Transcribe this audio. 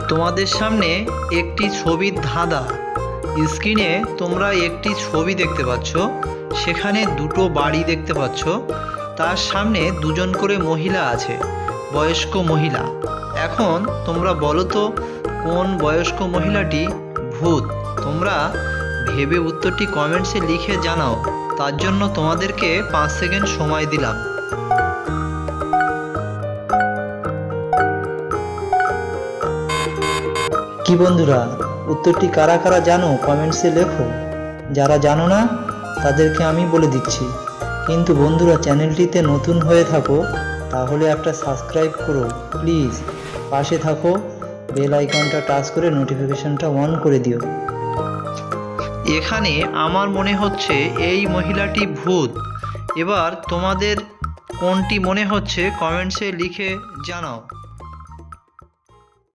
তোমাদের সামনে একটি ছবির ধাঁধা। স্ক্রিনে তোমরা একটি ছবি দেখতে পাচ্ছ, সেখানে দুটো বাড়ি দেখতে পাচ্ছ, তার সামনে দুজন করে মহিলা আছে, বয়স্ক মহিলা। এখন তোমরা বলো তো কোন বয়স্ক মহিলাটি ভূত? তোমরা ভেবে উত্তরটি কমেন্টসে লিখে জানাও। তার জন্য তোমাদেরকে 5 সেকেন্ড সময় দিলাম। কি বন্ধুরা, উত্তরটি কারা কারা জানো কমেন্টসে লেখো। যারা জানো না তাদেরকে আমি বলে দিচ্ছি। কিন্তু বন্ধুরা, চ্যানেলটিতে নতুন হয়ে থাকো তাহলে একটা সাবস্ক্রাইব করো প্লিজ। পাশে থাকো, বেল আইকনটা টাচ করে নোটিফিকেশনটা অন করে দিও। এখানে আমার মনে হচ্ছে এই মহিলাটি ভূত। এবার তোমাদের কোনটি মনে হচ্ছে কমেন্টসে লিখে জানাও।